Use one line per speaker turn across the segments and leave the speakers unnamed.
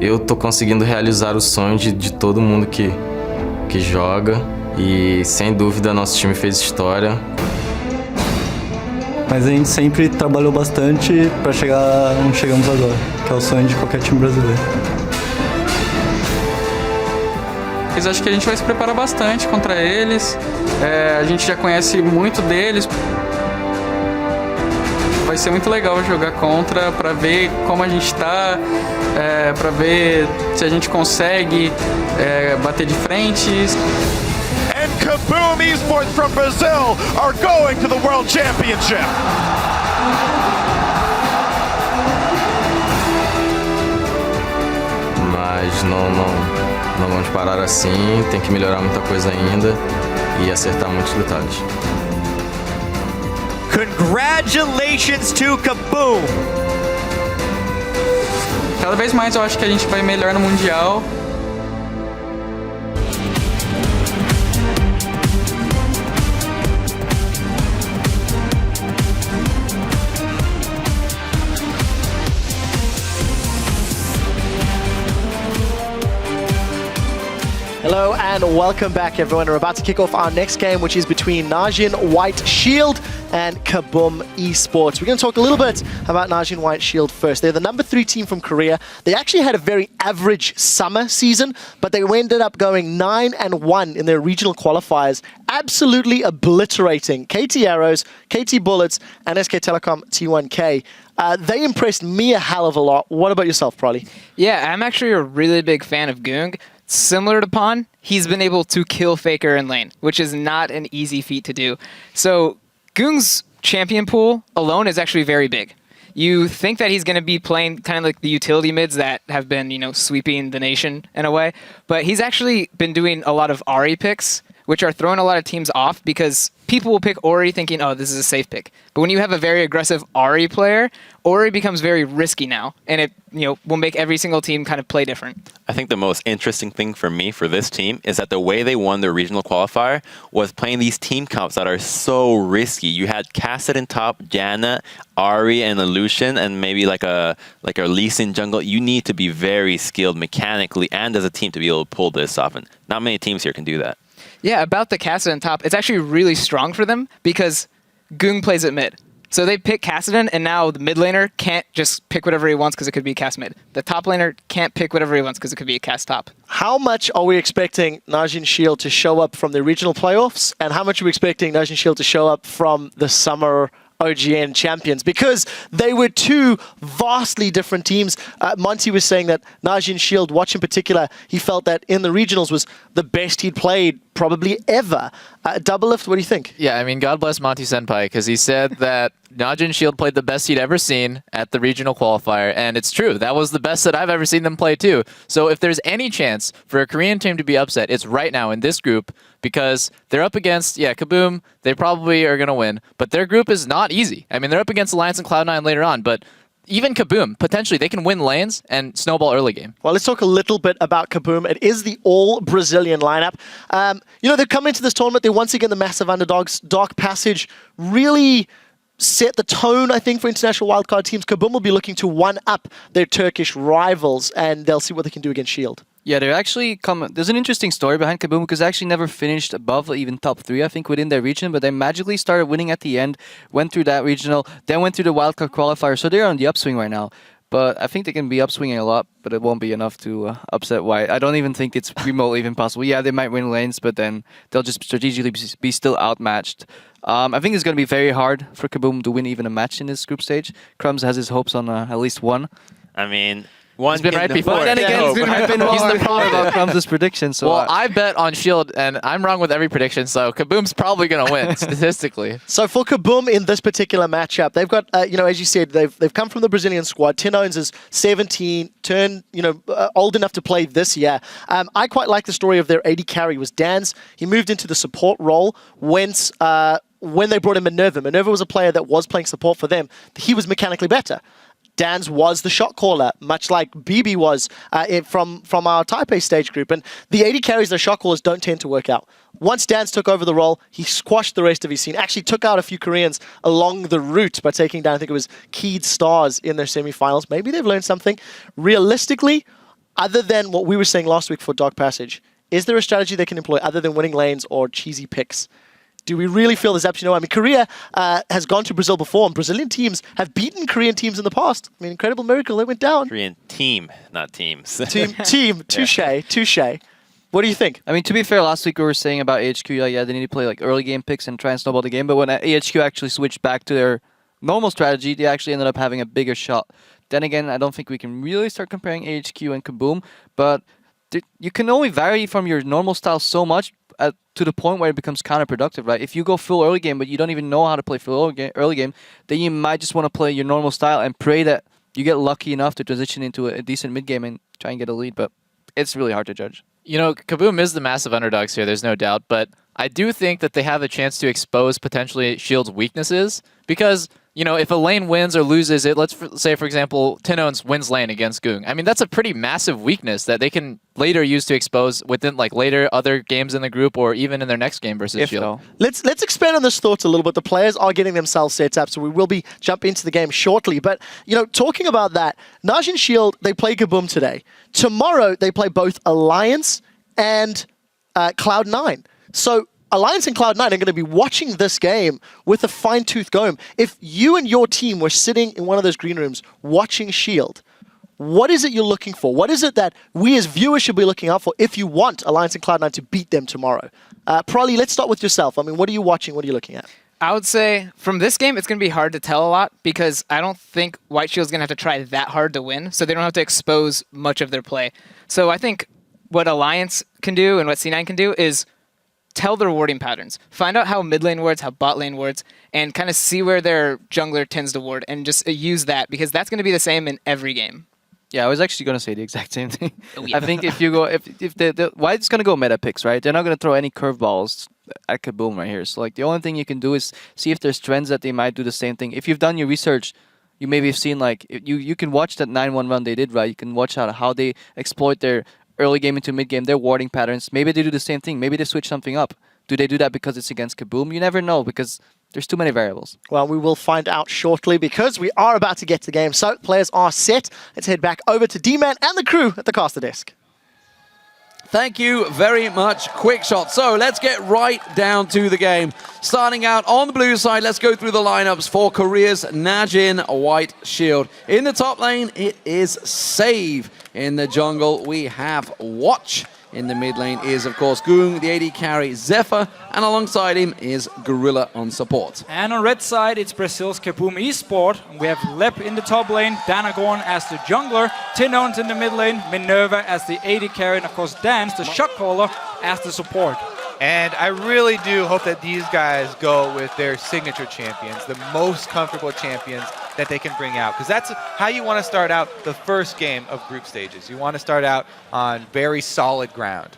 Eu tô conseguindo realizar o sonho de todo mundo que joga e, sem dúvida, nosso time fez história.
Mas a gente sempre trabalhou bastante para chegar onde chegamos agora, que é o sonho de qualquer time brasileiro.
Mas acho que a gente vai se preparar bastante contra eles, a gente já conhece muito deles. Vai ser muito legal jogar contra, para ver como a gente está, para ver se a gente consegue bater de frente.
And KaBuM eSports from Brazil are going to the World Championship.
Mas não vamos parar assim, tem que melhorar muita coisa ainda e acertar muitos detalhes.
Congratulations to KaBuM!
Cada vez mais eu acho que a gente vai melhor no Mundial.
Hello and welcome back, everyone. We're about to kick off our next game, which is between NaJin White Shield and KaBuM eSports. We're going to talk a little bit about NaJin White Shield first. They're the number 3 team from Korea. They actually had a very average summer season, but they ended up going 9-1 in their regional qualifiers, absolutely obliterating KT Arrows, KT Bullets, and SK Telecom T1K. They impressed me a hell of a lot. What about yourself, Prolly?
Yeah, I'm actually a really big fan of Goong. Similar to Pon, he's been able to kill Faker in lane, which is not an easy feat to do. So Goong's champion pool alone is actually very big. You think that he's going to be playing kind of like the utility mids that have been, sweeping the nation in a way, but he's actually been doing a lot of Ahri picks, which are throwing a lot of teams off because people will pick Ahri thinking, oh, this is a safe pick. But when you have a very aggressive Ahri player, Ahri becomes very risky now, and it will make every single team kind of play different.
I think the most interesting thing for me for this team is that the way they won their regional qualifier was playing these team comps that are so risky. You had Kassadin top, Janna, Ahri, and Illusion, and maybe like a Lee Sin jungle. You need to be very skilled mechanically and as a team to be able to pull this off, and not many teams here can do that.
Yeah, about the Kassadin top, it's actually really strong for them because Goong plays at mid. So they pick Kassadin, and now the mid laner can't just pick whatever he wants because it could be cast mid. The top laner can't pick whatever he wants because it could be a cast top.
How much are we expecting NaJin Shield to show up from the regional playoffs, and how much are we expecting NaJin Shield to show up from the summer OGN champions? Because they were two vastly different teams. Monty was saying that NaJin Shield, watch in particular, he felt that in the regionals was the best he'd played probably ever. Doublelift, what do you think?
Yeah, I mean, God bless Monty Senpai, because he said that NaJin Shield played the best he'd ever seen at the regional qualifier, and it's true. That was the best that I've ever seen them play, too. So if there's any chance for a Korean team to be upset, it's right now in this group, because they're up against, KaBuM, they probably are going to win, but their group is not easy. I mean, they're up against Alliance and Cloud9 later on, but even KaBuM, potentially, they can win lanes and snowball early game.
Well, let's talk a little bit about KaBuM. It is the all-Brazilian lineup. They're coming into this tournament. They're once again the massive underdogs. Dark Passage really set the tone, I think, for international wildcard teams. KaBuM will be looking to one-up their Turkish rivals, and they'll see what they can do against Shield.
Yeah, they're actually there's an interesting story behind KaBuM because they actually never finished above even top 3, I think, within their region, but they magically started winning at the end, went through that regional, then went through the wildcard qualifier, so they're on the upswing right now. But I think they can be upswinging a lot, but it won't be enough to upset White. I don't even think it's remotely even possible. Yeah, they might win lanes, but then they'll just strategically be still outmatched. I think it's going to be very hard for KaBuM to win even a match in this group stage. Crumbs has his hopes on at least one.
I mean,
He's been right before.
But then again, he's the problem about Crumbs' prediction. So
well, I bet on Shield, and I'm wrong with every prediction, so KaBuM's probably going to win, statistically.
So for KaBuM in this particular matchup, they've got, as you said, they've come from the Brazilian squad. Tin Owens is 17, turned, old enough to play this year. I quite like the story of their AD carry was Dan's. He moved into the support role when they brought in Minerva. Minerva was a player that was playing support for them. He was mechanically better. Dan's was the shot caller, much like BB was from our Taipei stage group. And the AD carries, the shot callers don't tend to work out. Once Dan's took over the role, he squashed the rest of his scene. Actually took out a few Koreans along the route by taking down, I think it was Keyed Stars in their semifinals. Maybe they've learned something. Realistically, other than what we were saying last week for Dark Passage, is there a strategy they can employ other than winning lanes or cheesy picks? Do we really feel there's absolutely no? I mean, Korea has gone to Brazil before, and Brazilian teams have beaten Korean teams in the past. I mean, incredible miracle, they went down.
Korean team, not teams.
Team, touche. What do you think?
I mean, to be fair, last week we were saying about AHQ, yeah, they need to play like early game picks and try and snowball the game. But when AHQ actually switched back to their normal strategy, they actually ended up having a bigger shot. Then again, I don't think we can really start comparing AHQ and KaBuM, but you can only vary from your normal style so much to the point where it becomes counterproductive, right? If you go full early game, but you don't even know how to play full early game, then you might just want to play your normal style and pray that you get lucky enough to transition into a decent mid game and try and get a lead. But it's really hard to judge.
You know, KaBuM is the massive underdogs here, there's no doubt, but I do think that they have a chance to expose potentially Shield's weaknesses, because, you know, if a lane wins or loses it, let's say, for example, Tinones wins lane against Goong. I mean, that's a pretty massive weakness that they can later use to expose within, like, later other games in the group or even in their next game versus Shield.
Let's expand on this thought a little bit. The players are getting themselves set up, so we will be jumping into the game shortly. But, you know, talking about that, NaJin Shield, they play KaBuM today. Tomorrow, they play both Alliance and Cloud9. So Alliance and Cloud9 are going to be watching this game with a fine-tooth comb. If you and your team were sitting in one of those green rooms watching Shield, what is it you're looking for? What is it that we as viewers should be looking out for if you want Alliance and Cloud9 to beat them tomorrow? Prolly, let's start with yourself. I mean, what are you watching? What are you looking at?
I would say from this game, it's going to be hard to tell a lot because I don't think White Shield's going to have to try that hard to win, so they don't have to expose much of their play. So I think what Alliance can do and what C9 can do is tell their warding patterns. Find out how mid lane wards, how bot lane wards, and kind of see where their jungler tends to ward and just use that, because that's going to be the same in every game.
Yeah, I was actually going to say the exact same thing.
Oh, yeah.
I think if you go, if the White's going to go meta picks, right? They're not going to throw any curveballs at KaBuM right here. So like the only thing you can do is see if there's trends that they might do the same thing. If you've done your research, you maybe have seen like you can watch that 9-1 run they did, right? You can watch how they exploit their early game into mid game, their warding patterns. Maybe they do the same thing. Maybe they switch something up. Do they do that because it's against KaBuM? You never know, because there's too many variables.
Well, we will find out shortly, because we are about to get to the game. So players are set. Let's head back over to D-Man and the crew at the caster desk.
Thank you very much, Quickshot. So let's get right down to the game. Starting out on the blue side, let's go through the lineups for Korea's NaJin White Shield. In the top lane, it is Save. In the jungle, we have Watch. In the mid lane is, of course, Goong, the AD carry Zephyr, and alongside him is Gorilla on support.
And on red side, it's Brazil's KaBuM eSports. We have Lep in the top lane, Danagorn as the jungler, Tinones in the mid lane, Minerva as the AD carry, and of course Dance, the shot caller, as the support.
And I really do hope that these guys go with their signature champions, the most comfortable champions that they can bring out. Because that's how you want to start out the first game of group stages. You want to start out on very solid ground.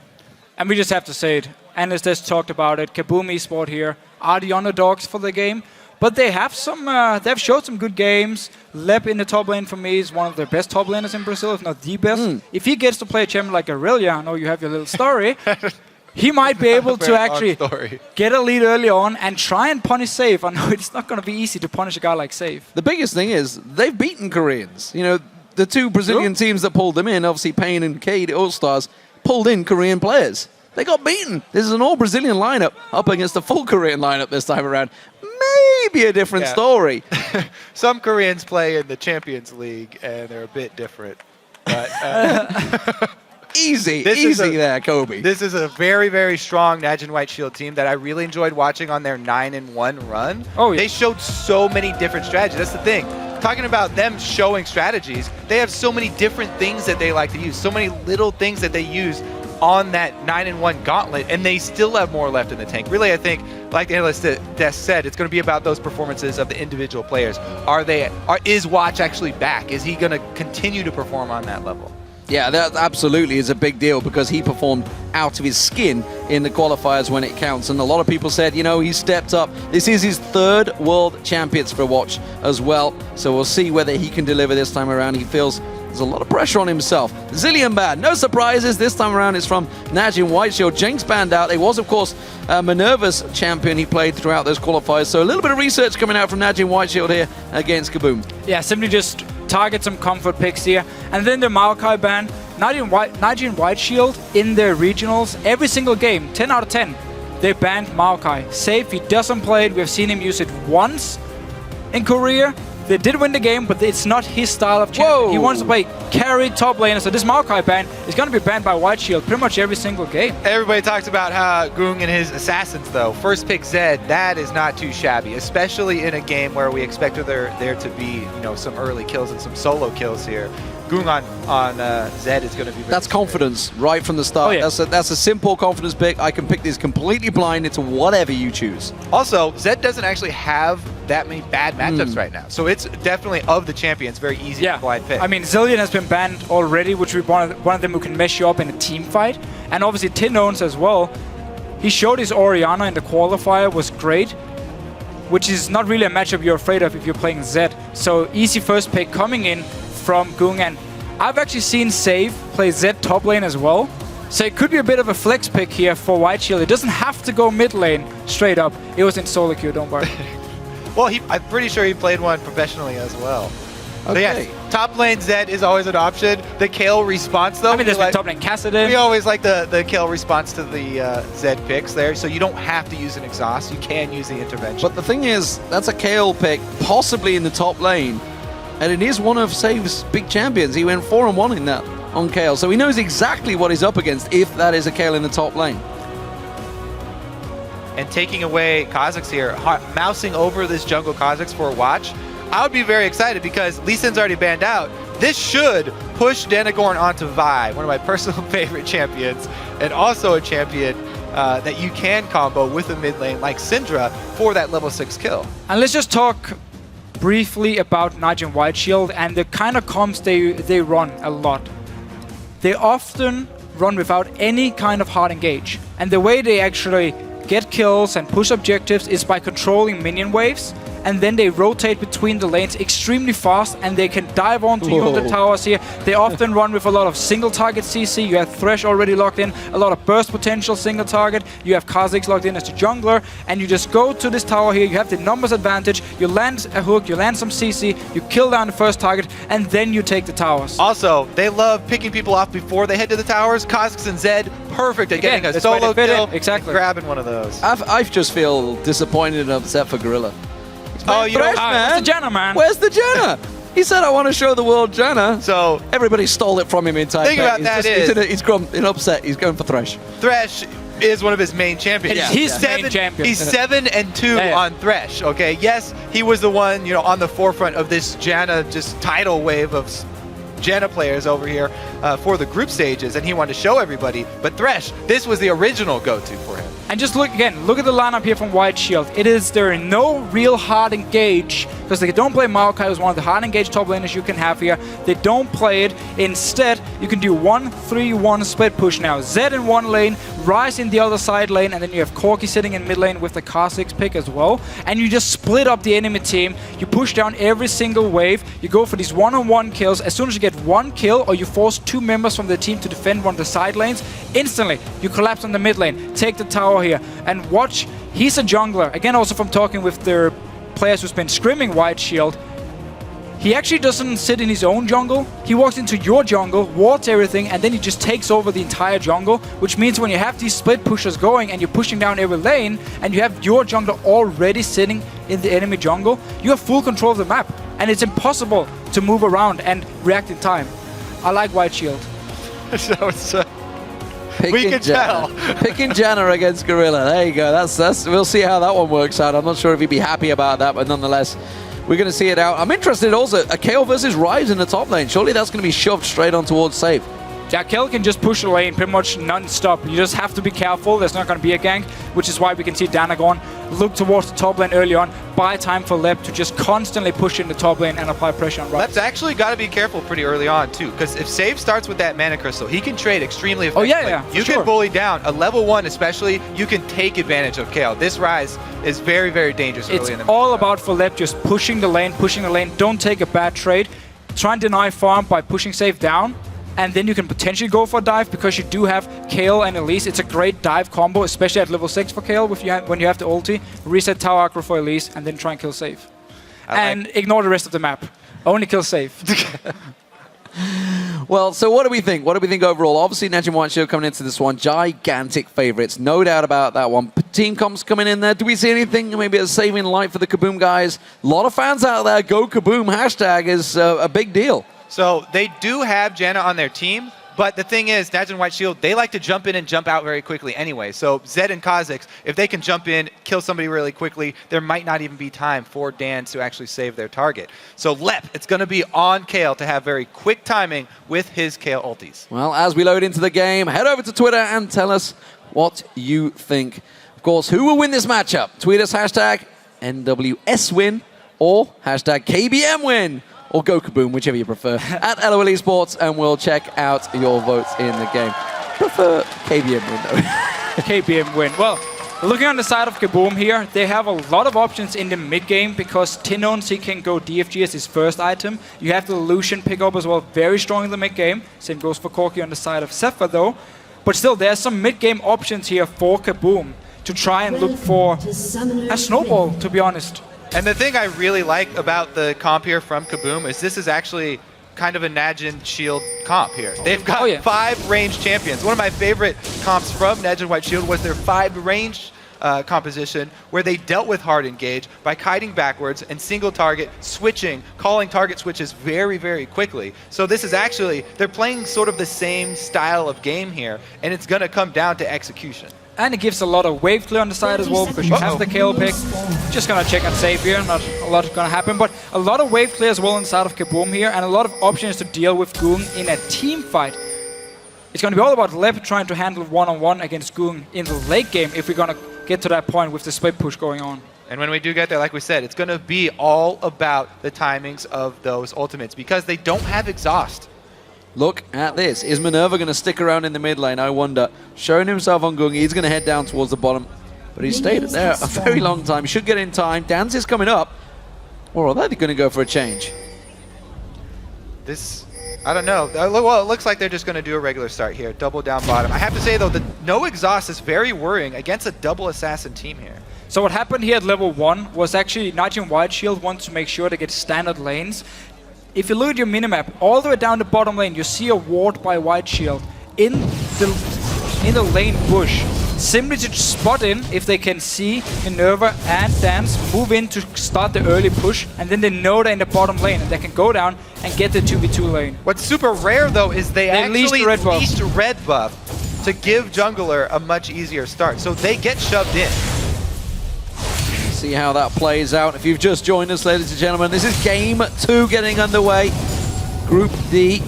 And we just have to say it, Anders just talked about it, KaBuM eSports here are the underdogs for the game. But they have they've showed some good games. Lep in the top lane for me is one of the best top laners in Brazil, if not the best. If he gets to play a champion like Aurelia, I know you have your little story, he might be able to actually get a lead early on and try and punish Save. I know it's not going to be easy to punish a guy like Save.
The biggest thing is they've beaten Koreans. You know, the two Brazilian teams that pulled them in, obviously Pain and Cade All-Stars, pulled in Korean players. They got beaten. This is an all-Brazilian lineup up against a full Korean lineup this time around. Maybe a different story.
Some Koreans play in the Champions League, and they're a bit different. But
easy there, Kobe.
This is a very, very strong NaJin White Shield team that I really enjoyed watching on their 9-1 run.
Oh, yeah.
They showed so many different strategies. That's the thing. Talking about them showing strategies, they have so many different things that they like to use, so many little things that they use on that 9-1 gauntlet, and they still have more left in the tank. Really, I think, like the analyst desk said, it's going to be about those performances of the individual players. Is Watch actually back? Is he going to continue to perform on that level?
Yeah, that absolutely is a big deal, because he performed out of his skin in the qualifiers when it counts. And a lot of people said, you know, he stepped up. This is his third World Champions for Watch as well. So we'll see whether he can deliver this time around. He feels there's a lot of pressure on himself. Zillion ban, no surprises. This time around it's from NaJin White Shield. Jinx banned out. It was, of course, Minerva's champion he played throughout those qualifiers. So a little bit of research coming out from NaJin White Shield here against KaBuM.
Yeah, simply just target some comfort picks here. And then the Maokai ban, NaJin White Shield in their regionals, every single game, 10 out of 10, they banned Maokai. Safe, he doesn't play it. We've seen him use it once in Korea. They did win the game, but it's not his style of champion. He wants to play carry top laner, so this Maokai ban is going to be banned by White Shield pretty much every single game.
Everybody talks about how KaBuM and his assassins, though. First pick Zed, that is not too shabby, especially in a game where we expected there to be, some early kills and some solo kills here. KaBuM on Zed is going to be.
That's confidence right from the start.
Oh, yeah.
That's a simple confidence pick. I can pick this completely blind into whatever you choose.
Also, Zed doesn't actually have that many bad matchups right now, so it's definitely of the champions very easy to blind pick.
I mean, Zillion has been banned already, which is one of them who can mess you up in a team fight, and obviously Tinons as well. He showed his Orianna in the qualifier was great, which is not really a matchup you're afraid of if you're playing Zed. So easy first pick coming in from KaBuM, and I've actually seen Save play Zed top lane as well. So it could be a bit of a flex pick here for White Shield. It doesn't have to go mid lane straight up. It was in solo queue, don't worry.
Well, I'm pretty sure he played one professionally as well. Okay. Yes, top lane Zed is always an option. The Kale response, though.
I mean, there's been top lane Kassadin.
We always like the Kale response to the Zed picks there, so you don't have to use an exhaust. You can use the intervention.
But the thing is, that's a Kale pick, possibly in the top lane, and it is one of Save's big champions. He went 4-1 in that on Kale, so he knows exactly what he's up against if that is a Kale in the top lane.
And taking away Kha'Zix here, mousing over this jungle Kha'Zix for a watch, I would be very excited because Lee Sin's already banned out. This should push Denagorn onto Vi, one of my personal favorite champions, and also a champion that you can combo with a mid lane like Syndra for that level 6 kill.
And let's just talk briefly about NaJin White Shield and the kind of comps they run a lot. They often run without any kind of hard engage. And the way they actually get kills and push objectives is by controlling minion waves, and then they rotate between the lanes extremely fast, and they can dive onto you on the towers here. They often run with a lot of single target CC. You have Thresh already locked in, a lot of burst potential single target. You have Kha'Zix locked in as the jungler, and you just go to this tower here. You have the numbers advantage. You land a hook, you land some CC, you kill down the first target, and then you take the towers.
Also, they love picking people off before they head to the towers. Kha'Zix and Zed, perfect at getting a solo kill,
exactly.
grabbing one of those.
I just feel disappointed and upset for Gorilla.
Oh, you
Thresh,
don't,
man.
Where's the Janna, man?
Where's the Janna? He said, I want to show the world Janna.
So
everybody stole it from him in Taipei.
Think about that
he's in upset. He's going for Thresh.
Thresh is one of his main champions.
Yeah. He's main champion.
He's 7-2 on Thresh. Okay, yes, he was the one on the forefront of this Janna just tidal wave of Janna players over here for the group stages, and he wanted to show everybody. But Thresh, this was the original go-to for him.
And just look at the lineup here from White Shield. There are no real hard engage, because they don't play Maokai, who's one of the hard engage top laners you can have here. They don't play it. Instead, you can do 1-3-1 split push now. Zed in one lane, Ryze in the other side lane, and then you have Corki sitting in mid lane with the Kha'Zix pick as well. And you just split up the enemy team. You push down every single wave. You go for these one-on-one kills. As soon as you get one kill, or you force two members from the team to defend one of the side lanes, instantly you collapse on the mid lane, take the tower here, and watch. He's a jungler. Again, also from talking with their players who's been scrimming White Shield, he actually doesn't sit in his own jungle. He walks into your jungle, wards everything, and then he just takes over the entire jungle, which means when you have these split pushers going and you're pushing down every lane, and you have your jungler already sitting in the enemy jungle, you have full control of the map, and it's impossible to move around and react in time. I like White Shield.
We can tell.
Picking Janna against Gorilla. There you go. That's. We'll see how that one works out. I'm not sure if he'd be happy about that, but nonetheless, we're going to see it out. I'm interested also, a Kale versus Ryze in the top lane. Surely that's going to be shoved straight on towards Save.
Yeah, Kale can just push the lane pretty much non-stop. You just have to be careful. There's not going to be a gank, which is why we can see Denagorn look towards the top lane early on, buy time for Lep to just constantly push in the top lane and apply pressure on Ryze.
Lep's actually got to be careful pretty early on, too, because if Save starts with that Mana Crystal, he can trade extremely effectively.
Oh, yeah,
You can bully down. A level 1 especially, you can take advantage of Kale. This Ryze is very, very dangerous early in the
It's all about for Lep just pushing the lane. Don't take a bad trade. Try and deny farm by pushing Save down, and then you can potentially go for a dive because you do have Kale and Elise. It's a great dive combo, especially at level 6 for Kale when you have the ulti. Reset tower aggro for Elise, and then try and kill Save. And ignore the rest of the map. Only kill Save.
Well, so what do we think? What do we think overall? Obviously, NaJin White Shield coming into this one, gigantic favorites. No doubt about that one. Team comps coming in there. Do we see anything, maybe a saving light for the KaBuM guys? A lot of fans out there. Go KaBuM hashtag is a big deal.
So they do have Janna on their team, but the thing is, NaJin White Shield, they like to jump in and jump out very quickly anyway. So Zed and Kha'Zix, if they can jump in, kill somebody really quickly, there might not even be time for Dans to actually save their target. So Lep, it's going to be on Kale to have very quick timing with his Kale ultis.
Well, as we load into the game, head over to Twitter and tell us what you think. Of course, who will win this matchup? Tweet us hashtag NWS win or hashtag KBM win. Or go KaBuM, whichever you prefer, at LOL eSports, and we'll check out your votes in the game. Prefer KBM win, though.
KBM win. Well, looking on the side of KaBuM here, they have a lot of options in the mid game because Tinons, he can go DFG as his first item. You have the Lucian pick up as well, very strong in the mid game. Same goes for Corki on the side of Zephyr, though. But still, there's some mid game options here for KaBuM to try and look for a snowball, to be honest.
And the thing I really like about the comp here from KaBuM is this is actually kind of a NaJin Shield comp here. They've got 5 range champions. One of my favorite comps from NaJin White Shield was their 5 range composition where they dealt with hard engage by kiting backwards and single target, switching, calling target switches very, very quickly. So this is actually, they're playing sort of the same style of game here, and it's going to come down to execution.
And it gives a lot of wave clear on the side as well because you have the Kale pick. Just gonna check and save here, not a lot is gonna happen, but a lot of wave clear as well inside of KaBuM here and a lot of options to deal with Goong in a team fight. It's gonna be all about Lep trying to handle one-on-one against Goong in the late game if we're gonna get to that point with the split push going on.
And when we do get there, like we said, it's gonna be all about the timings of those ultimates because they don't have exhaust.
Look at this. Is Minerva going to stick around in the mid lane? I wonder. Showing himself on Goong. He's going to head down towards the bottom. But he stayed there a very long time. He should get in time. Dans is coming up. Or are they going to go for a change?
This, I don't know. Well, it looks like they're just going to do a regular start here. Double down bottom. I have to say, though, the no exhaust is very worrying against a double assassin team here.
So what happened here at level 1 was actually NaJin White Shield wants to make sure they get standard lanes. If you look at your minimap, all the way down the bottom lane, you see a ward by White Shield in the lane bush. Simply to spot in if they can see Minerva and Dans move in to start the early push, and then they know they're in the bottom lane and they can go down and get the 2v2 lane.
What's super rare though is they actually leased red buff to give jungler a much easier start, so they get shoved in.
See how that plays out. If you've just joined us, ladies and gentlemen, this is game 2 getting underway. Group D.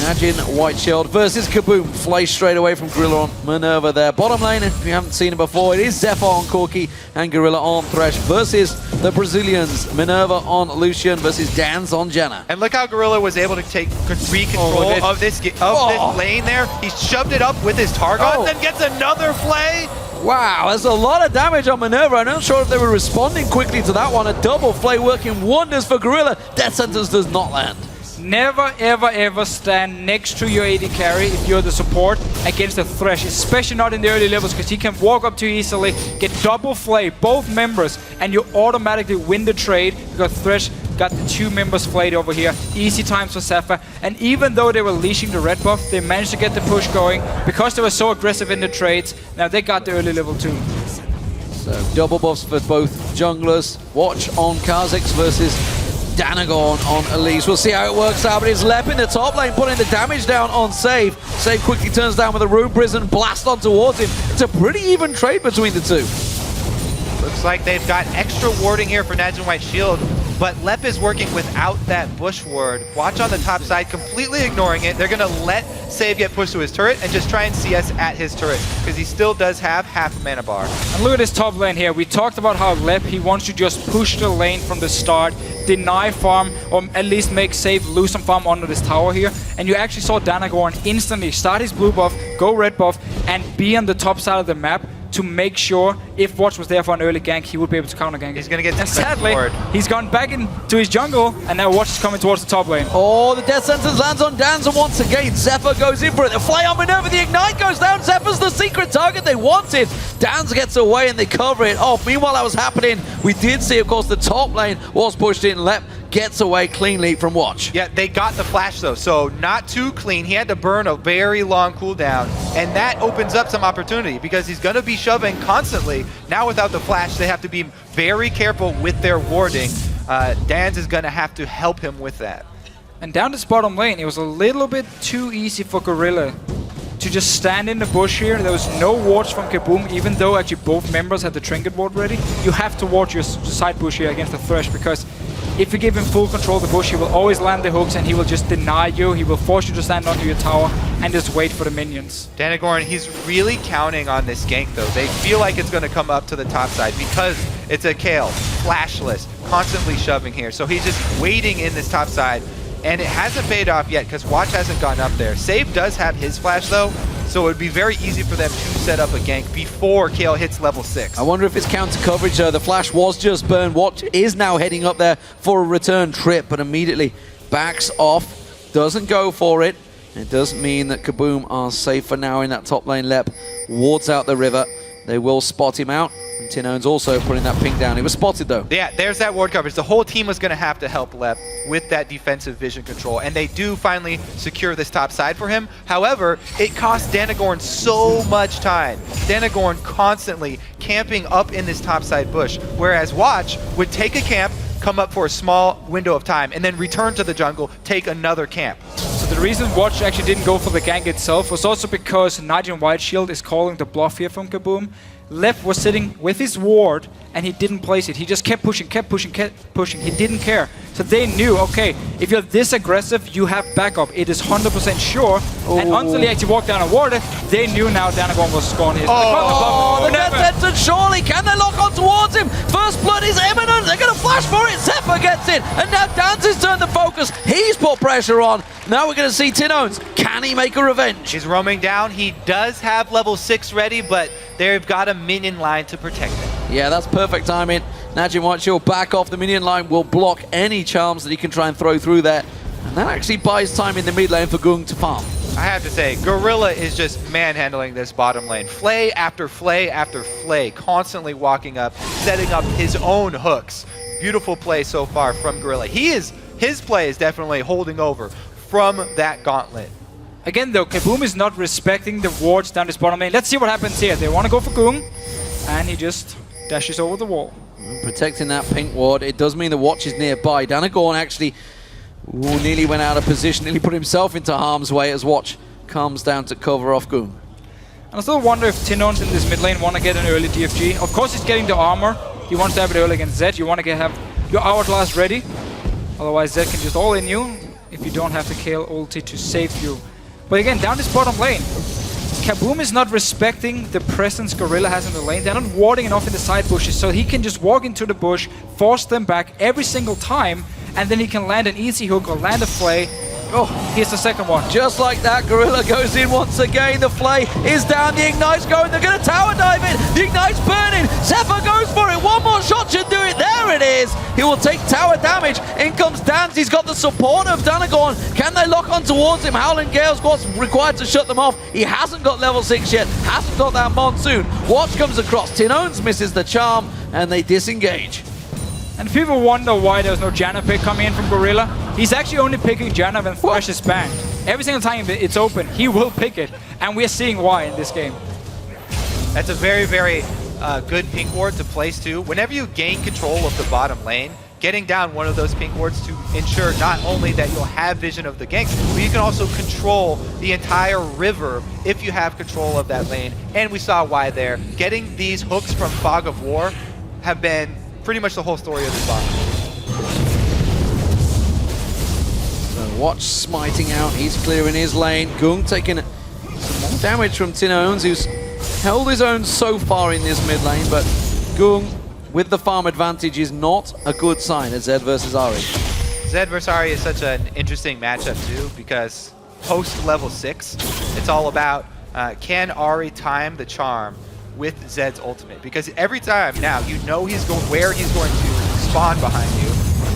NaJin White Shield versus KaBuM. Fly straight away from Gorilla on Minerva there. Bottom lane, if you haven't seen it before, it is Zephyr on Corki and Gorilla on Thresh versus the Brazilians. Minerva on Lucian versus Dans on Janna.
And look how Gorilla was able to take control of this lane there. He shoved it up with his Targon, then gets another flay.
Wow, there's a lot of damage on Minerva. I'm not sure if they were responding quickly to that one. A double flay working wonders for Gorilla. Death Sentence does not land.
Never, ever, ever stand next to your AD carry if you're the support against a Thresh, especially not in the early levels because he can walk up too easily, get double flay, both members, and you automatically win the trade because Thresh got the 2 members flayed over here. Easy times for Zephyr. And even though they were leashing the red buff, they managed to get the push going because they were so aggressive in the trades. Now they got the early level 2.
So double buffs for both junglers. Watch on Kha'Zix versus Danagon on Elise. We'll see how it works out, but it's Lep in the top lane putting the damage down on Save. Save quickly turns down with a Rune Prison blast on towards him. It's a pretty even trade between the two.
Looks like they've got extra warding here for NaJin White Shield, but Lep is working without that bush ward. Watch on the top side, completely ignoring it. They're going to let Save get pushed to his turret and just try and CS at his turret because he still does have half a mana bar.
And look at this top lane here. We talked about how Lep, he wants to just push the lane from the start, deny farm, or at least make Save lose some farm under this tower here. And you actually saw Danagon instantly start his blue buff, go red buff, and be on the top side of the map to make sure if Watch was there for an early gank, he would be able to counter gank.
He's going to get
sadly, he's gone back into his jungle, and now Watch is coming towards the top lane.
Oh, the Death Sentence lands on Dans, and once again, Zephyr goes in for it. The fly on Minerva, the Ignite goes down. Zephyr's the secret target they wanted. Dans gets away, and they cover it off. Meanwhile, that was happening. We did see, of course, the top lane was pushed in. Lep gets away cleanly from Watch.
Yeah, they got the flash though, so not too clean. He had to burn a very long cooldown, and that opens up some opportunity because he's going to be shoving constantly. Now without the flash, they have to be very careful with their warding. Danz is going to have to help him with that.
And down this bottom lane, it was a little bit too easy for Gorilla to just stand in the bush here. There was no wards from KaBuM, even though actually both members had the trinket ward ready. You have to ward your side bush here against the Thresh, because if you give him full control of the bush, he will always land the hooks and he will just deny you. He will force you to stand onto your tower and just wait for the minions.
Danagorn, he's really counting on this gank though. They feel like it's going to come up to the top side because it's a Kayle, flashless, constantly shoving here. So he's just waiting in this top side. And it hasn't paid off yet because Watch hasn't gone up there. Save does have his flash though, so it would be very easy for them to set up a gank before Kayle hits level 6.
I wonder if it's counter coverage. The flash was just burned. Watch is now heading up there for a return trip, but immediately backs off, doesn't go for it. It doesn't mean that KaBuM are safe for now in that top lane. Lep wards out the river. They will spot him out. And Tinone's also putting that ping down. He was spotted though.
Yeah, there's that ward coverage. The whole team was going to have to help Lep with that defensive vision control, and they do finally secure this top side for him. However, it costs Danagorn so much time. Danagorn constantly camping up in this top side bush, whereas Watch would take a camp, come up for a small window of time, and then return to the jungle, take another camp.
So the reason Watch actually didn't go for the gank itself was also because NaJin White Shield is calling the bluff here from KaBuM. Lep was sitting with his ward and he didn't place it. He just kept pushing, kept pushing, kept pushing. He didn't care. So they knew, okay, if you're this aggressive, you have backup. It is 100% sure. Ooh. And until he actually walked down and warded, they knew now Danagorn was gone here.
Oh, the death sentence, surely. Can they lock on towards him? First blood is imminent. They're going to flash for it. Zephyr gets it. And now Danz has turned the focus. He's put pressure on. Now we're going to see Tinones. Can he make a revenge?
He's roaming down. He does have level 6 ready, but they've got a minion line to protect him.
Yeah, that's perfect timing. NaJin White Shield back off. The minion line will block any charms that he can try and throw through there. And that actually buys time in the mid lane for Gung to farm.
I have to say, Gorilla is just manhandling this bottom lane. Flay after flay after flay, constantly walking up, setting up his own hooks. Beautiful play so far from Gorilla. His play is definitely holding over from that gauntlet.
Again though, KaBuM is not respecting the wards down this bottom lane. Let's see what happens here. They want to go for Gung, and he just dashes over the wall.
Protecting that pink ward. It does mean the Watch is nearby. Danagorn actually nearly went out of position, nearly put himself into harm's way as Watch comes down to cover off Gung.
And I still wonder if Tinones in this mid lane want to get an early DFG. Of course he's getting the armor. He wants to have it early against Zed. You want to have your hourglass ready. Otherwise Zed can just all in you if you don't have the Kayle ulti to save you. But again, down this bottom lane, KaBuM is not respecting the presence Gorilla has in the lane. They're not warding enough in the side bushes, so he can just walk into the bush, force them back every single time, and then he can land an easy hook or land a flay. Oh, here's the second one.
Just like that, Gorilla goes in once again. The flay is down, the Ignite's going. They're going to tower dive in. The Ignite's burning. Zephyr goes for it. One more shot should do it. There it is. He will take tower damage. In comes Danz. He's got the support of Danagorn. Can they lock on towards him? Howling Gale's what's required to shut them off. He hasn't got level 6 yet. Hasn't got that Monsoon. Watch comes across. Tinones misses the charm, and they disengage.
And people wonder why there's no Janna pick coming in from Gorilla. He's actually only picking Janna when Thresh is banned. Every single time it's open, he will pick it. And we're seeing why in this game.
That's a very, very good pink ward to place too. Whenever you gain control of the bottom lane, getting down one of those pink wards to ensure not only that you'll have vision of the ganks, but you can also control the entire river if you have control of that lane. And we saw why there. Getting these hooks from Fog of War have been pretty much the whole story of this bot.
So Watch smiting out, he's clearing his lane. Gung taking some more damage from Tinones, who's held his own so far in this mid lane, but Gung with the farm advantage is not a good sign at Zed versus Ahri.
Zed versus Ahri is such an interesting matchup too, because post level 6, it's all about can Ahri time the charm with Zed's ultimate, because every time now you know he's going where he's going to spawn behind you.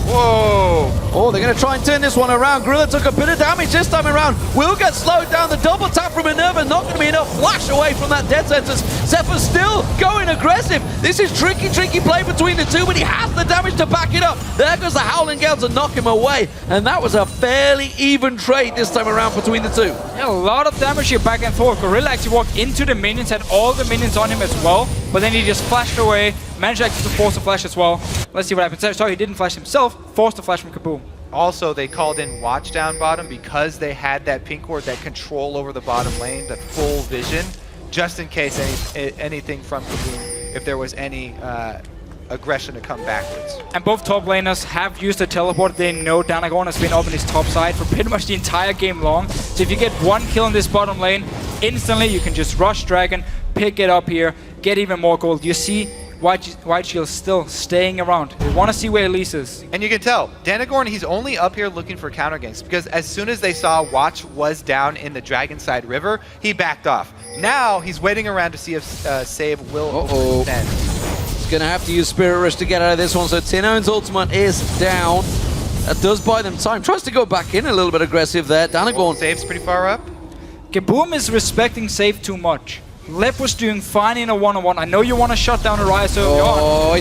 Whoa! Oh, they're going to try and turn this one around. Gorilla took a bit of damage this time around. Will get slowed down. The double tap from Minerva, not going to be enough. Flash away from that dead sentence. Zephyr still going aggressive. This is tricky play between the two, but he has the damage to back it up. There goes the Howling Gale to knock him away. And that was a fairly even trade this time around between the two.
Yeah, a lot of damage here back and forth. Gorilla actually walked into the minions, had all the minions on him as well, but then he just flashed away, managed actually to force a flash as well. Let's see what happens. Sorry, he didn't flash himself, forced a flash from KaBuM.
Also, they called in watch down bottom because they had that pink ward, that control over the bottom lane, the full vision, just in case anything from KaBuM, if there was any aggression to come backwards.
And both top laners have used the teleport. They know Danagorn has been up in his top side for pretty much the entire game long. So if you get one kill in this bottom lane, instantly you can just rush Dragon, pick it up here, get even more gold. You see White Shield still staying around. We want to see where Elise is.
And you can tell, Danagorn, he's only up here looking for counter ganks because as soon as they saw Watch was down in the Dragon Side River, he backed off. Now he's waiting around to see if Save will extend.
He's going to have to use Spirit Rush to get out of this one, so Tinone's ultimate is down. That does buy them time. Tries to go back in a little bit aggressive there. Danagorn.
Save's pretty far up.
KaBuM is respecting Save too much. Lep was doing fine in a one-on-one. I know you want to shut down Arias early on.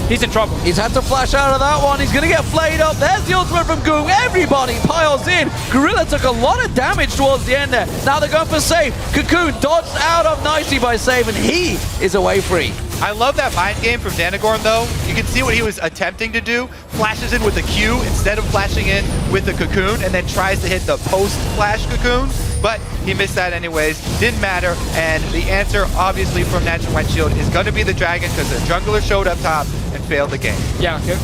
He's in trouble.
He's had to flash out of that one. He's going to get flayed up. There's the ultimate from KaBuM. Everybody piles in. Gorilla took a lot of damage towards the end there. Now they're going for Save. Cocoon dodged out of nicely by Save, and he is away free.
I love that mind game from Danagorn, though. You can see what he was attempting to do. Flashes in with the Q instead of flashing in with the Cocoon, and then tries to hit the post-flash Cocoon. But he missed that anyways. Didn't matter. And the answer, obviously, from NaJin White Shield is going to be the Dragon because the jungler showed up top and failed the game.
Yeah, okay.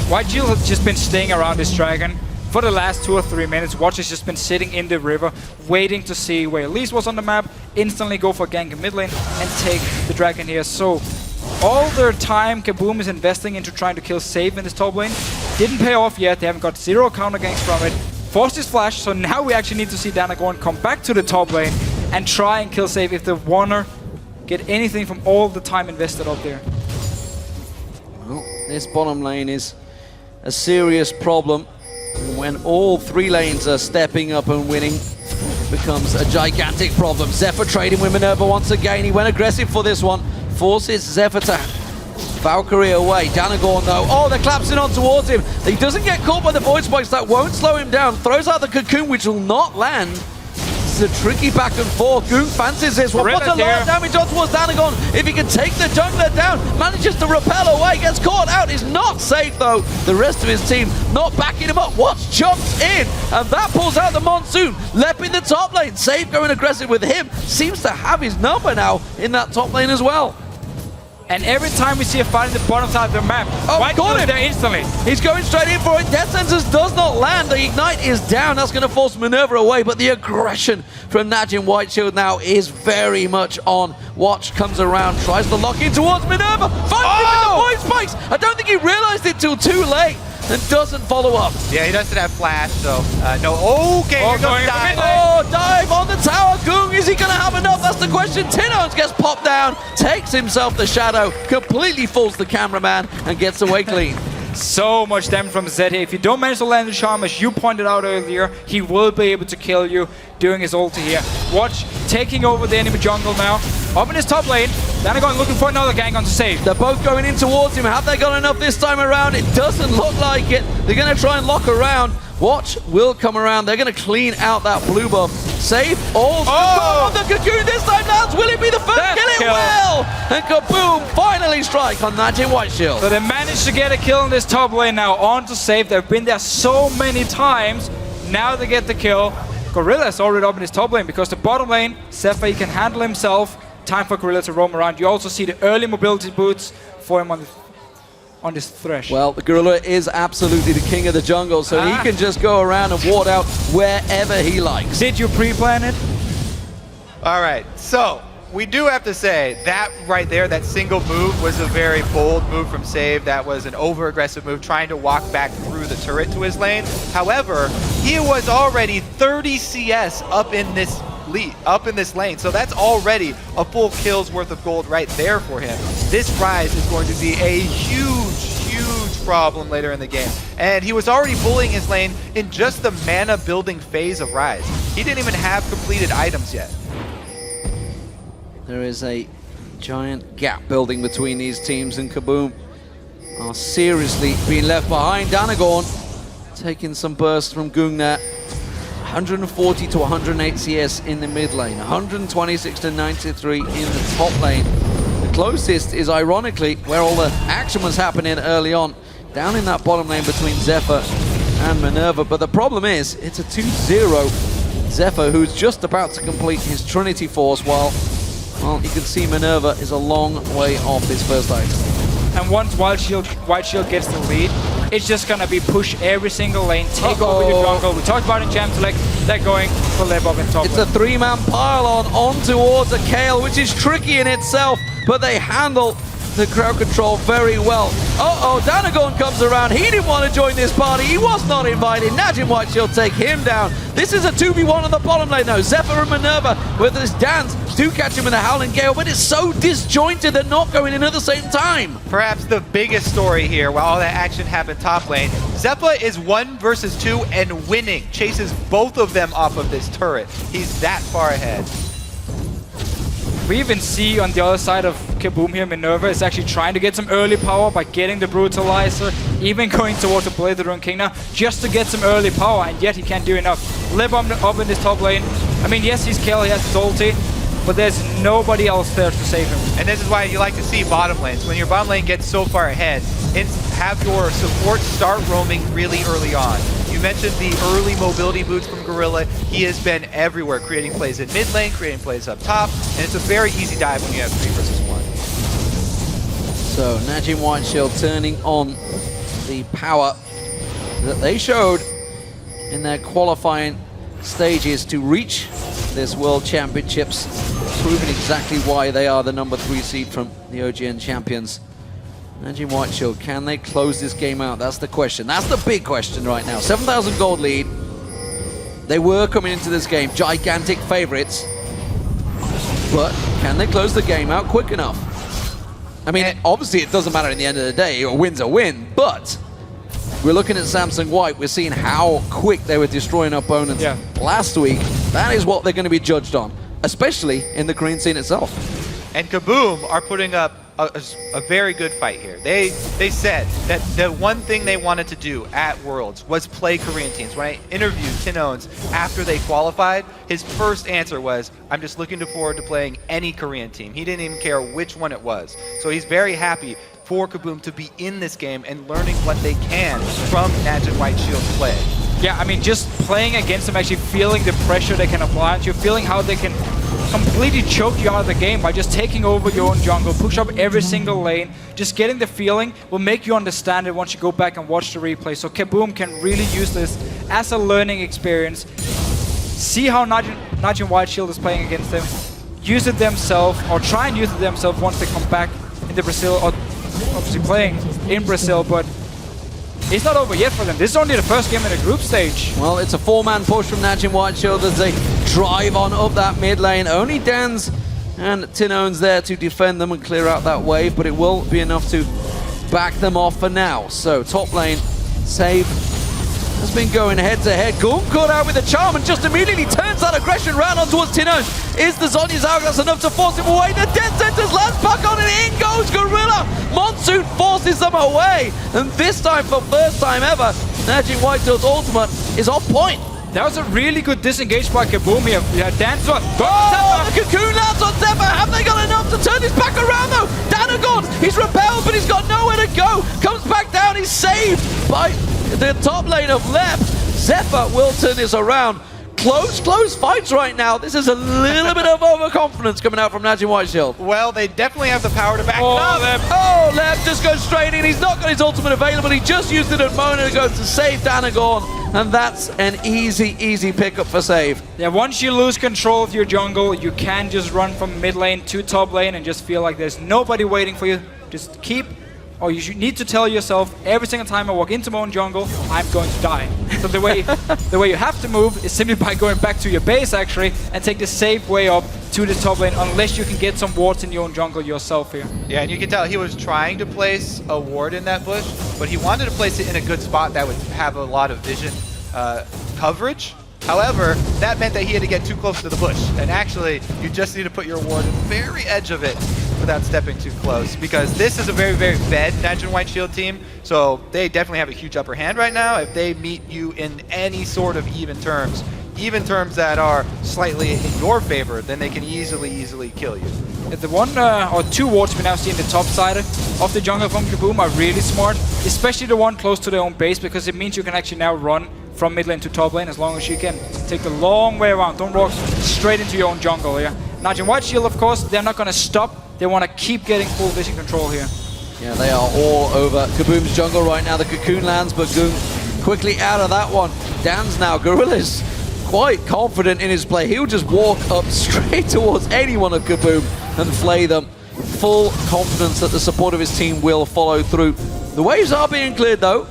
White Shield has just been staying around this Dragon for the last 2 or 3 minutes. Watch has just been sitting in the river, waiting to see where Elise was on the map, instantly go for gank in mid lane, and take the Dragon here. So all their time KaBuM is investing into trying to kill Save in this top lane didn't pay off yet. They haven't got 0 counter ganks from it. Forced his flash, so now we actually need to see Danagorn come back to the top lane and try and kill Save if they want to get anything from all the time invested up there.
Well, this bottom lane is a serious problem. When all 3 lanes are stepping up and winning, it becomes a gigantic problem. Zephyr trading with Minerva once again. He went aggressive for this one. Forces Zephyr to Valkyrie away. Danagorn though, oh, they're collapsing on towards him. He doesn't get caught by the void spikes. That won't slow him down. Throws out the Cocoon, which will not land. This is a tricky back and forth. Goong fancies this one. Puts a lot of damage on towards Danagorn. If he can take the jungler down, manages to repel away, gets caught out. Is not safe though. The rest of his team not backing him up. Watch jumps in, and that pulls out the Monsoon. Lep in the top lane. Save going aggressive with him. Seems to have his number now in that top lane as well.
And every time we see a fight in the bottom side of the map, White got him there instantly.
He's going straight in for it. Death Sentence does not land. The Ignite is down. That's going to force Minerva away. But the aggression from NaJin White Shield now is very much on. Watch comes around, tries to lock in towards Minerva. Finds him with the void spikes. I don't think he realized it till too late and doesn't follow up.
Yeah, he doesn't have flash, so no. Okay, here goes dive.
Oh, dive on the tower. Goong, is he going to have enough? That's the question. Tinones gets popped down, takes himself the shadow, completely fools the cameraman, and gets away clean.
So much damage from Zed here. If you don't manage to land the charm, as you pointed out earlier, he will be able to kill you doing his ulti here. Watch taking over the enemy jungle now. Up in his top lane, Danagorn looking for another gang on to save.
They're both going in towards him. Have they got enough this time around? It doesn't look like it. They're going to try and lock around. Watch will come around. They're going to clean out that blue buff. Save all. Oh, the Cocoon this time. Lance, will it be the first kill? It will. And KaBuM finally strike on NaJin White Shield.
So they managed to get a kill in this top lane now. On to Save. They've been there so many times. Now they get the kill. Gorilla's already up in his top lane because the bottom lane, Zephyr can handle himself. Time for Gorilla to roam around. You also see the early mobility boots for him on this thresh.
Well, the Gorilla is absolutely the king of the jungle, so he can just go around and ward out wherever he likes.
Did you pre-plan it?
All right, so we do have to say that right there, that single move was a very bold move from Save. That was an over-aggressive move, trying to walk back through the turret to his lane. However, he was already 30 CS up in this lane, so that's already a full kill's worth of gold right there for him. This rise is going to be a huge problem later in the game. And he was already bullying his lane in just the mana building phase of Rise. He didn't even have completed items yet.
There is a giant gap building between these teams, and KaBuM are seriously being left behind. Danagorn taking some bursts from Gung there. 140 to 108 CS in the mid lane, 126 to 93 in the top lane. The closest is ironically where all the action was happening early on, down in that bottom lane between Zephyr and Minerva. But the problem is, it's a 2-0 Zephyr, who's just about to complete his Trinity Force, while you can see Minerva is a long way off his first item.
And once White Shield gets the lead, it's just gonna be push every single lane, take over your jungle. We talked about in Champ Select, they're going for Lebov in top
It's
lane.
a three-man pile-on towards a Kayle, which is tricky in itself, but they handle the crowd control very well. Danagorn comes around. He didn't want to join this party. He was not invited. NaJin White Shield take him down. This is a 2v1 on the bottom lane now. Zephyr and Minerva with this dance do catch him in the Howling Gale, but it's so disjointed they're not going in at the same time.
Perhaps the biggest story here, while all that action happened top lane, Zephyr is 1 versus 2 and winning. Chases both of them off of this turret. He's that far ahead.
We even see on the other side of KaBuM here, Minerva is actually trying to get some early power by getting the Brutalizer, even going towards the Blade of the Ruined King now, just to get some early power, and yet he can't do enough. Live up in this top lane. I mean, yes, he's Kayle, he has his ulti, but there's nobody else there to save him.
And this is why you like to see bottom lanes. When your bottom lane gets so far ahead, have your support start roaming really early on. You mentioned the early mobility boots from Gorilla. He has been everywhere, creating plays in mid lane, creating plays up top, and it's a very easy dive when you have 3 versus 1.
So NaJin White Shield turning on the power that they showed in their qualifying stages to reach this World Championships, proving exactly why they are the number 3 seed from the OGN champions. NaJin White Shield, can they close this game out? That's the question. That's the big question right now. 7,000 gold lead. They were coming into this game gigantic favorites, but can they close the game out quick enough? I mean, obviously it doesn't matter in the end of the day. A win's a win, but we're looking at Samsung White. We're seeing how quick they were destroying opponents last week. That is what they're going to be judged on, especially in the Korean scene itself.
And KaBuM are putting up a very good fight here. They said that the one thing they wanted to do at Worlds was play Korean teams. When I interviewed Tin Owens after they qualified, his first answer was, I'm just looking forward to playing any Korean team. He didn't even care which one it was. So he's very happy for KaBuM to be in this game and learning what they can from NaJin White Shield's play.
Yeah, I mean, just playing against them, actually feeling the pressure they can apply, and you're feeling how they can completely choke you out of the game by just taking over your own jungle, push up every single lane. Just getting the feeling will make you understand it once you go back and watch the replay. So KaBuM can really use this as a learning experience. See how NaJin White Shield is playing against them. Use it themselves, or try and use it themselves once they come back into Brazil, or obviously playing in Brazil, but it's not over yet for them. This is only the first game in the group stage.
Well, it's a 4-man push from NaJin White Shield as they drive on up that mid lane. Only Dan's and Tin Owens there to defend them and clear out that wave, but it will be enough to back them off for now. So top lane, Save has been going head-to-head. Gung caught out with a charm and just immediately turns that aggression round on towards Tin Owens. Is the Zhonya's hourglass enough to force him away? The Death Sentence lands back on and in goes Gorilla. Monsoon forces them away. And this time, for first time ever, NaJin White Shield's ultimate is off point.
That was a really good disengage by KaBuM here. We had Dance on.
Oh, the cocoon lands on Zephyr. Have they got enough to turn this back around though? Danagorn, he's repelled, but he's got nowhere to go. Comes back down, he's saved by the top lane of Lep. Zephyr will turn this around. Close fights right now. This is a little bit of overconfidence coming out from NaJin White Shield.
Well, they definitely have the power to back it up.
Lep just goes straight in. He's not got his ultimate available. He just used it a moment ago to save Danagorn. And that's an easy pickup for Save.
Yeah, once you lose control of your jungle, you can just run from mid lane to top lane and just feel like there's nobody waiting for you. Just keep or you should need to tell yourself every single time I walk into my own jungle, I'm going to die. So the way you have to move is simply by going back to your base actually and take the safe way up to the top lane, unless you can get some wards in your own jungle yourself here.
Yeah, and you can tell he was trying to place a ward in that bush, but he wanted to place it in a good spot that would have a lot of vision coverage. However, that meant that he had to get too close to the bush. And actually, you just need to put your ward at the very edge of it without stepping too close. Because this is a very, very fed NaJin White Shield team. So they definitely have a huge upper hand right now. If they meet you in any sort of even terms that are slightly in your favor, then they can easily kill you.
The one or two wards we now see in the top side of the jungle from KaBuM are really smart, especially the one close to their own base, because it means you can actually now run from mid lane to top lane as long as you can take the long way around. Don't walk straight into your own jungle here. NaJin White Shield, of course, they're not going to stop. They want to keep getting full vision control here.
Yeah, they are all over KaBuM's jungle right now. The cocoon lands, but Gung quickly out of that one. Dan's now. Gorilla's quite confident in his play. He'll just walk up straight towards any one of KaBuM and flay them. Full confidence that the support of his team will follow through. The waves are being cleared though,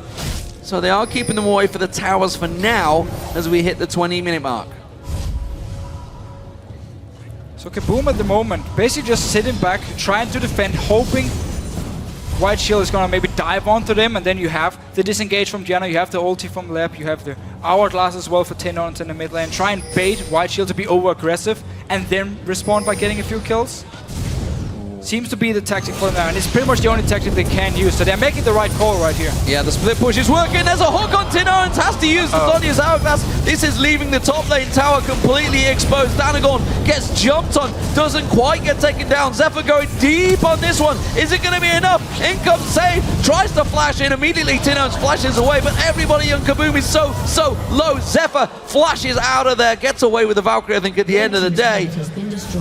so they are keeping them away for the towers for now as we hit the 20-minute mark.
So KaBuM at the moment, basically just sitting back, trying to defend, hoping White Shield is going to maybe dive onto them, and then you have the disengage from Janna, you have the ulti from Leb, you have the Hourglass as well for Tenons in the mid lane. Try and bait White Shield to be over-aggressive, and then respond by getting a few kills. Seems to be the tactic for them now, and it's pretty much the only tactic they can use, so they're making the right call right here.
Yeah, the split push is working. There's a hook on Tenons, has to use the Zhonya's Hourglass. This is leaving the top lane tower completely exposed. Danagon gets jumped on, doesn't quite get taken down. Zephyr going deep on this one. Is it going to be enough? In comes Save, tries to flash in. Immediately Tenons flashes away, but everybody on KaBuM is so low. Zephyr flashes out of there, gets away with the Valkyrie, I think, at the end of the day.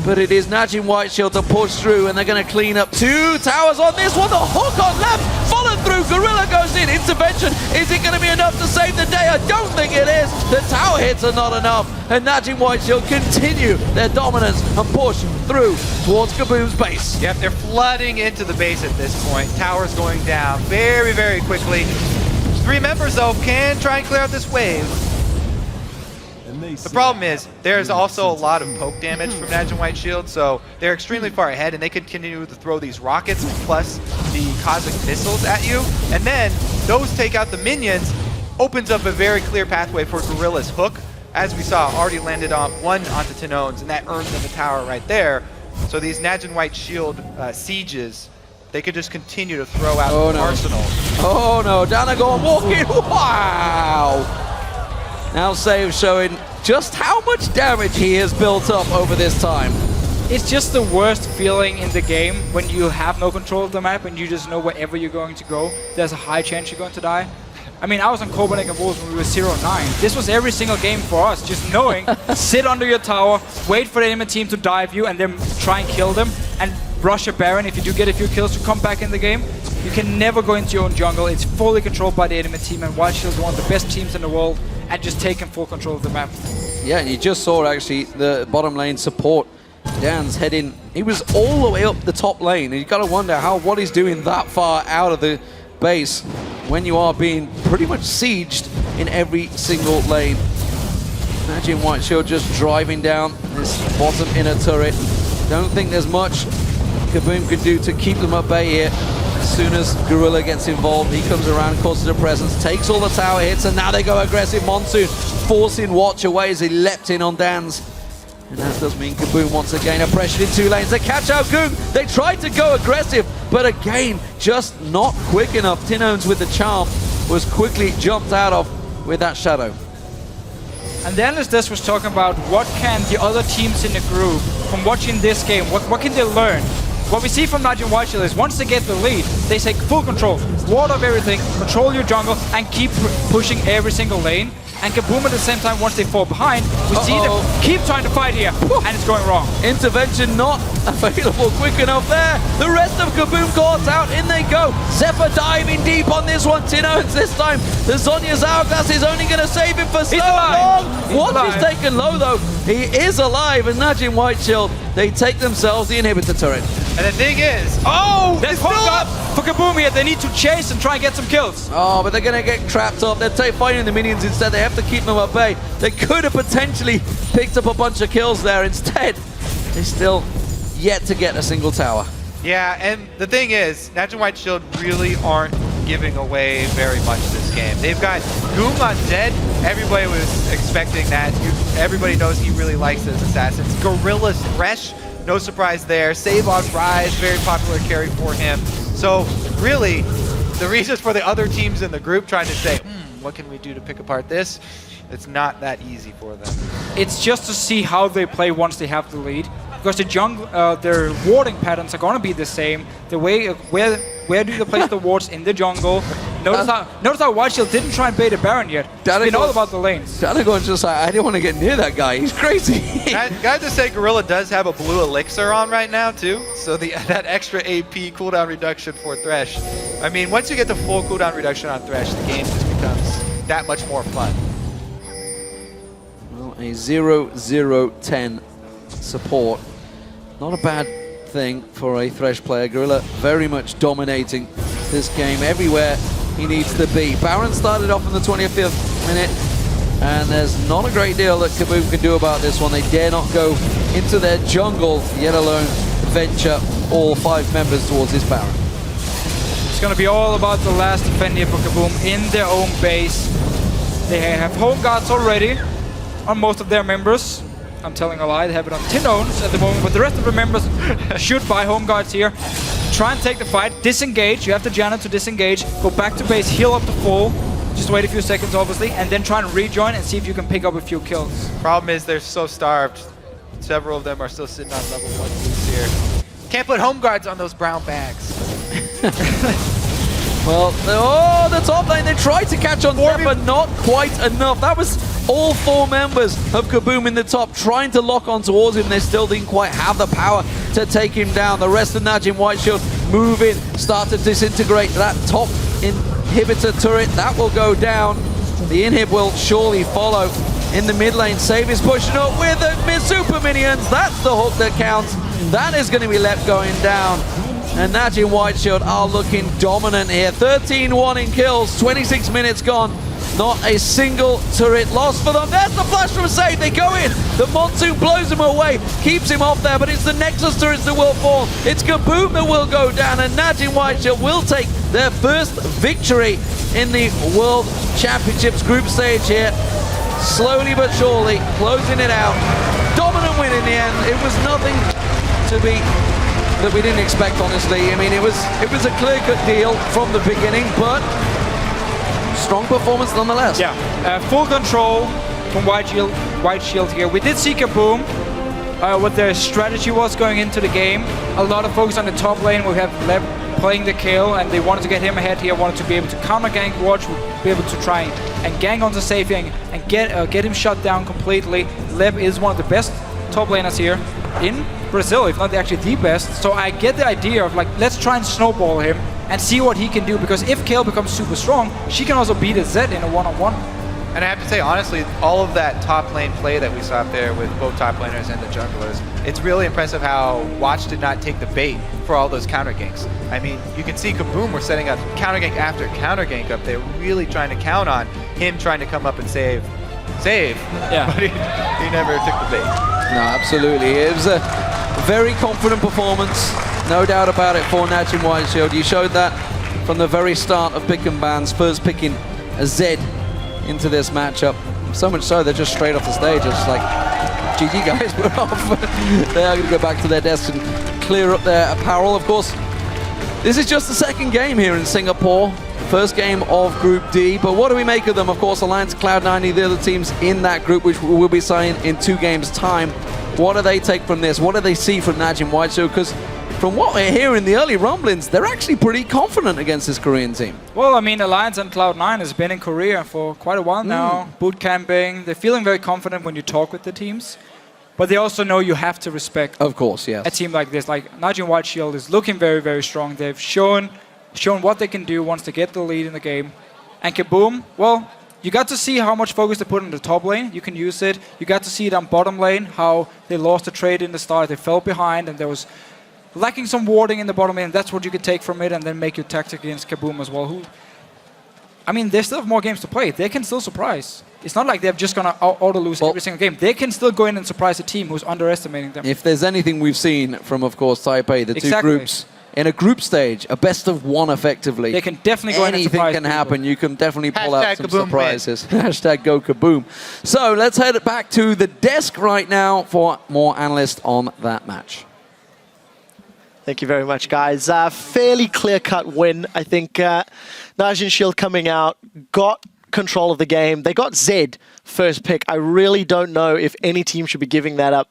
But it is NaJin White Shield to push through, and they're going to clean up two towers on this one. The hook on left, followed through. Gorilla goes in. Intervention. Is it going to be enough to save the day? I don't think it is. The tower hits are not enough, and NaJin White Shield continue their dominance and push through towards KaBuM's base.
Yep, they're flooding into the base at this point. Towers going down very, very quickly. 3 members, though, can try and clear out this wave. The problem is, there's also a lot of poke damage from NaJin White Shield, so they're extremely far ahead, and they can continue to throw these rockets plus the cosmic missiles at you, and then those take out the minions, opens up a very clear pathway for Gorilla's hook. As we saw, already landed on one onto Tenons, and that earned them a tower right there. So these NaJin White Shield sieges, they could just continue to throw out arsenals.
Oh no, Danagon walking, wow! Now Save showing just how much damage he has built up over this time.
It's just the worst feeling in the game when you have no control of the map and you just know wherever you're going to go, there's a high chance you're going to die. I mean, I was on Copenhagen Wolves when we were 0-9. This was every single game for us, just knowing, sit under your tower, wait for the enemy team to dive you, and then try and kill them, and rush a Baron if you do get a few kills to come back in the game. You can never go into your own jungle. It's fully controlled by the enemy team, and White Shield is one of the best teams in the world at just taking full control of the map.
Yeah, and you just saw actually the bottom lane support. Dan's heading, he was all the way up the top lane, and you gotta wonder what he's doing that far out of the base when you are being pretty much sieged in every single lane. NaJin White Shield just driving down this bottom inner turret. Don't think there's much KaBuM can do to keep them at bay here. As soon as Gorilla gets involved, he comes around, causes a presence, takes all the tower hits, and now they go aggressive. Monsoon forcing Watch away as he leapt in on Dan's. And that does mean KaBuM once again are pressured in 2 lanes. They catch out Gung. They tried to go aggressive, but again, just not quick enough. Tenons with the charm was quickly jumped out of with that shadow.
And then as Des was talking about what can the other teams in the group, from watching this game, what can they learn? What we see from NaJin White Shield is once they get the lead, they take full control, ward off everything, control your jungle, and keep pushing every single lane. And KaBuM at the same time, once they fall behind, we see them keep trying to fight here, and it's going wrong.
Intervention not available quick enough there. The rest of KaBuM calls out, in they go. Zephyr diving deep on this one. Tenons this time. The Zhonya's Hourglass is only going to save him for so long. Watch is taken low though. He is alive, and NaJin White Shield, they take themselves the inhibitor turret.
And the thing is, oh,
There's
it's still
Home
up.
Guard for KaBuM here. They need to chase and try and get some kills.
Oh, but they're going to get trapped up. They're fighting the minions instead. They have to keep them at bay. They could have potentially picked up a bunch of kills there. Instead, they still yet to get a single tower.
Yeah, and the thing is, NaJin White Shield really aren't giving away very much this game. They've got KaBuM on Zed. Everybody was expecting that. Everybody knows he really likes his assassins. Gorilla's Thresh, no surprise there. Save on Rise, very popular carry for him. So really, the reasons for the other teams in the group trying to say, what can we do to pick apart this? It's not that easy for them.
It's just to see how they play once they have the lead. Because the jungle, their warding patterns are going to be the same. The way where do they place the wards in the jungle? Notice how White Shield didn't try and bait a Baron yet. It's been all about the lanes.
Danagon's just like, I didn't want to get near that guy. He's crazy.
Gotta just say, Gorilla does have a blue elixir on right now too. So that extra AP cooldown reduction for Thresh. I mean, once you get the full cooldown reduction on Thresh, the game just becomes that much more fun.
Well, a 0-0-10 support. Not a bad thing for a Thresh player. Gorilla very much dominating this game everywhere he needs to be. Baron started off in the 25th minute, and there's not a great deal that KaBuM can do about this one. They dare not go into their jungle, yet alone venture all 5 members towards this Baron.
It's going to be all about the last defend here for KaBuM in their own base. They have home guards already on most of their members. I'm telling a lie, they have it on 10 owns at the moment, but the rest of the members should buy home guards here. Try and take the fight, disengage, you have the Janna to disengage, go back to base, heal up to full, just wait a few seconds obviously, and then try and rejoin and see if you can pick up a few kills.
Problem is they're so starved. Several of them are still sitting on level 1 boots here. Can't put home guards on those brown bags.
Well, the top lane, they tried to catch on Zed, but not quite enough. That was all 4 members of KaBuM in the top trying to lock on towards him. They still didn't quite have the power to take him down. The rest of NaJin White Shield move in, start to disintegrate that top inhibitor turret. That will go down. The inhib will surely follow. In the mid lane, Save is pushing up with the super minions. That's the hook that counts. That is going to be left going down. And NaJin White Shield are looking dominant here. 13-1 in kills, 26 minutes gone. Not a single turret lost for them. There's the flash from Save. They go in. The Monsoon blows him away, keeps him off there, but it's the Nexus turrets that will fall. It's KaBuM that will go down, and NaJin White Shield will take their first victory in the World Championships group stage here. Slowly but surely, closing it out. Dominant win in the end. It was nothing to be that we didn't expect, honestly. I mean, it was a clear-cut deal from the beginning, but strong performance nonetheless.
Yeah, full control from White Shield here. We did see KaBuM, what their strategy was going into the game. A lot of focus on the top lane. We have Leb playing the kill, and they wanted to get him ahead here, wanted to be able to counter gank Watch, be able to try and gang onto Save and get him shut down completely. Leb is one of the best top laners here in Brazil, if not actually the best. So I get the idea of like, let's try and snowball him and see what he can do, because if Kale becomes super strong, she can also beat a Zed in a one-on-one.
And I have to say, honestly, all of that top lane play that we saw up there with both top laners and the junglers, it's really impressive how Watch did not take the bait for all those counter ganks. I mean, you can see KaBuM were setting up counter gank after counter gank up there, really trying to count on him trying to come up and save. Yeah. But he never took the bait.
No, absolutely. It was a very confident performance, no doubt about it, for NaJin White Shield. You showed that from the very start of pick and bans, first picking a Zed into this matchup. So much so, they're just straight off the stage. It's like, GG guys, we're off. They are going to go back to their desks and clear up their apparel. Of course, this is just the second game here in Singapore. First game of Group D, but what do we make of them? Of course, Alliance, Cloud9, the other teams in that group, which we will be signing in 2 games' time. What do they take from this? What do they see from NaJin White Shield? Because from what we're hearing in the early rumblings, they're actually pretty confident against this Korean team.
Well, I mean, Alliance and Cloud9 has been in Korea for quite a while now, boot camping. They're feeling very confident when you talk with the teams, but they also know you have to respect,
of course, yes,
a team like this. Like NaJin White Shield is looking very, very strong. They've shown what they can do once they get the lead in the game. And KaBuM, well, you got to see how much focus they put in the top lane. You can use it. You got to see it on bottom lane, how they lost the trade in the start. They fell behind, and there was lacking some warding in the bottom lane. That's what you could take from it and then make your tactic against KaBuM as well. They still have more games to play. They can still surprise. It's not like they're just going to auto-lose every single game. They can still go in and surprise a team who's underestimating them.
If there's anything we've seen from, of course, Taipei, the two groups, in a group stage, a best of one effectively.
They can definitely go in and surprise
Anything can happen. You can definitely pull out some
KaBuM
surprises. Hashtag go KaBuM. So let's head back to the desk right now for more analysts on that match.
Thank you very much, guys. Fairly clear-cut win. I think NaJin Shield coming out, got control of the game. They got Zed first pick. I really don't know if any team should be giving that up,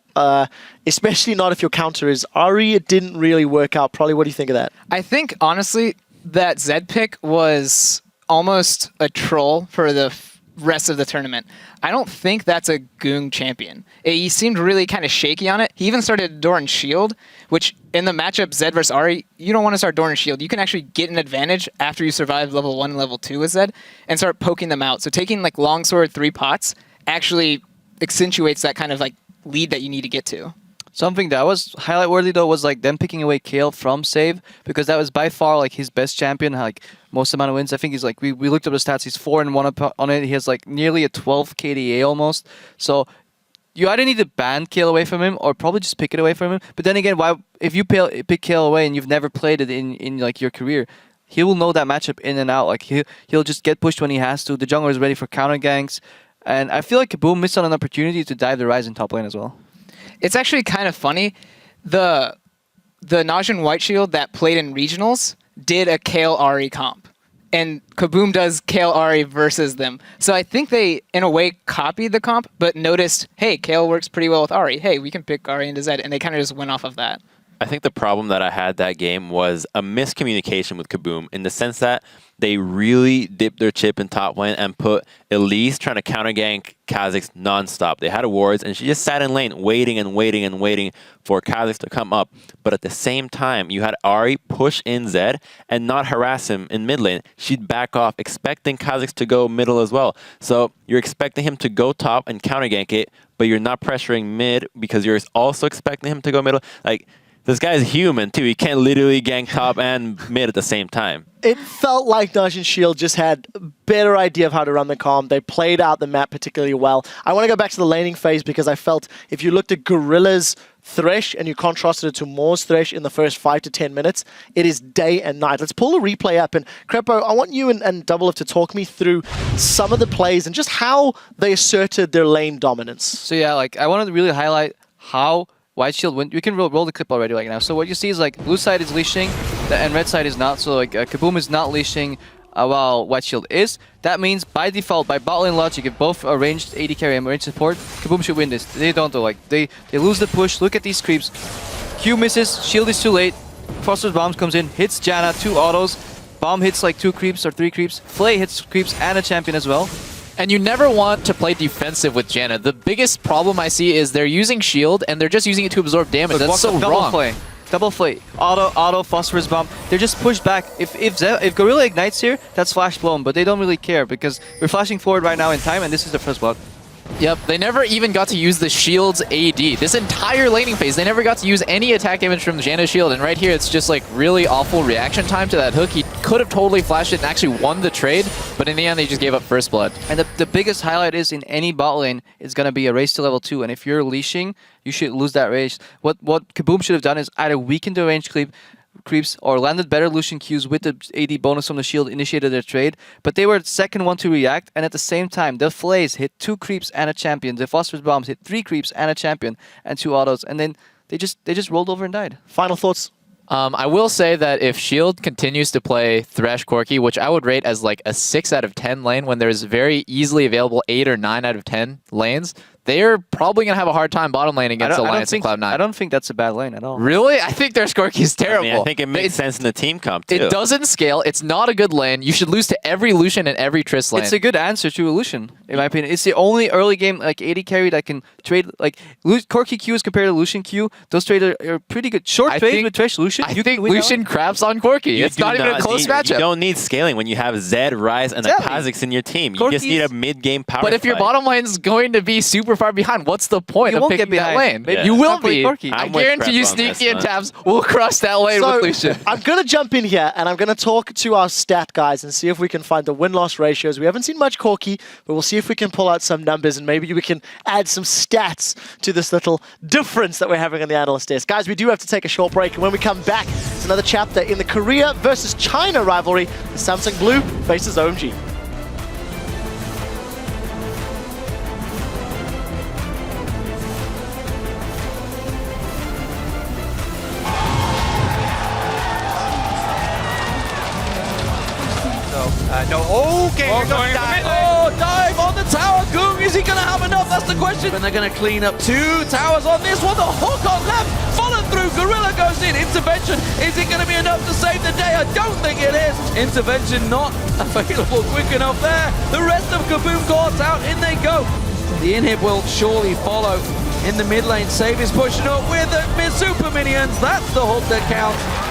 especially not if your counter is Ari. It didn't really work out. Probably, what do you think of that?
I think, honestly, that Zed pick was almost a troll for the rest of the tournament. I don't think that's a Goong champion. He seemed really kind of shaky on it. He even started Doran Shield, which in the matchup Zed versus Ari, you don't want to start Doran Shield. You can actually get an advantage after you survive level 1 and level 2 with Zed and start poking them out. So taking like longsword 3 pots actually accentuates that kind of like lead that you need to get to.
Something that was highlight worthy though was like them picking away Kale from Save, because that was by far like his best champion, like most amount of wins. I think he's like, we looked up the stats, he's 4-1 on it. He has like nearly a 12 KDA almost. So you either need to ban Kale away from him or probably just pick it away from him. But then again, why if you pick Kale away and you've never played it in like your career, he will know that matchup in and out. Like he'll just get pushed when he has to. The jungler is ready for counter ganks. And I feel like KaBuM missed on an opportunity to dive the Ryzen top lane as well.
It's actually kind of funny. The NaJin White Shield that played in regionals did a Kale Ari comp. And KaBuM does Kale Ari versus them. So I think they, in a way, copied the comp, but noticed, hey, Kale works pretty well with Ari. Hey, we can pick Ari into Zed. And they kind of just went off of that.
I think the problem that I had that game was a miscommunication with KaBuM in the sense that they really dipped their chip in top lane and put Elise trying to counter gank Kha'Zix nonstop. They had wards and she just sat in lane waiting and waiting and waiting for Kha'Zix to come up. But at the same time, you had Ari push in Zed and not harass him in mid lane. She'd back off, expecting Kha'Zix to go middle as well. So you're expecting him to go top and counter gank it, but you're not pressuring mid because you're also expecting him to go middle. Like, this guy's human too. He can't literally gank top and mid at the same time.
It felt like NaJin Shield just had a better idea of how to run the comp. They played out the map particularly well. I want to go back to the laning phase because I felt if you looked at Gorilla's Thresh and you contrasted it to Moore's Thresh in the first 5 to 10 minutes, it is day and night. Let's pull a replay up. And Crepo, I want you and Double to talk me through some of the plays and just how they asserted their lane dominance.
So yeah, like I wanted to really highlight how White Shield went. We can roll the clip already right now. So what you see is like blue side is leashing and red side is not. So like KaBuM is not leashing while White Shield is. That means by default, by bot lane logic, if both are ranged AD carry and ranged support, KaBuM should win this. They don't though. Like they lose the push. Look at these creeps. Q misses. Shield is too late. Foster's bombs comes in, hits Janna, 2 autos. Bomb hits like 2 creeps or 3 creeps. Flay hits creeps and a champion as well.
And you never want to play defensive with Janna. The biggest problem I see is they're using shield and they're just using it to absorb damage. That's so wrong.
Double flay. Auto, phosphorus bomb. They're just pushed back. If Gorilla ignites here, that's flash blown, but they don't really care because we're flashing forward right now in time and this is the first blood.
Yep, they never even got to use the shield's AD. This entire laning phase, they never got to use any attack damage from Janna's shield, and right here it's just like really awful reaction time to that hook. He could have totally flashed it and actually won the trade, but in the end they just gave up first blood.
And the biggest highlight is in any bot lane, it's going to be a race to level 2, and if you're leashing, you should lose that race. What KaBuM should have done is either weakened the range creeps or landed better Lucian Qs with the AD bonus from the shield, initiated their trade, but they were the second one to react, and at the same time the Flays hit 2 creeps and a champion, the Phosphorus bombs hit 3 creeps and a champion and 2 autos, and then they just rolled over and died.
Final thoughts?
I will say that if Shield continues to play Thresh Corki, which I would rate as like a 6 out of 10 lane when there's very easily available 8 or 9 out of 10 lanes, they're probably going to have a hard time bottom lane against Alliance and Cloud9.
I don't think that's a bad lane at all.
Really? I think their Skorky is terrible.
I think it makes sense in the team comp, too.
It doesn't scale. It's not a good lane. You should lose to every Lucian and every Triss lane.
It's a good answer to a Lucian, in my opinion. It's the only early game like AD carry that can trade like Corki Qs compared to Lucian Q. Those trades are pretty good. Short trades with Thresh Lucian.
I think Lucian craps on Corki. It's not even a close matchup.
You don't need scaling when you have Zed, Ryze, and a Kha'Zix in your team. You just need a mid-game power
But if your bottom lane's going to be super super far behind. What's the point
You
of
won't
picking
get
that
behind.
lane?
Yeah.
You will
Not play
be.
Corki.
I
I'm with
guarantee you
Prep on this
Sneaky and
one.
Tabs will cross that lane with Lucian.
I'm going to jump in here and I'm going to talk to our stat guys and see if we can find the win-loss ratios. We haven't seen much Corki, but we'll see if we can pull out some numbers and maybe we can add some stats to this little difference that we're having on the analyst desk. Guys, we do have to take a short break, and when we come back, it's another chapter in the Korea versus China rivalry. The Samsung Blue faces OMG.
Okay, here comes dive. Oh, dive on the tower. KaBuM, is he going to have enough? That's the question. And they're going to clean up 2 towers on this one. The hook on left, followed through. Gorilla goes in. Intervention. Is it going to be enough to save the day? I don't think it is. Intervention not available quick enough there. The rest of KaBuM caught out. In they go. The inhib will surely follow in the mid lane. Save is pushing up with the super minions. That's the hook that counts.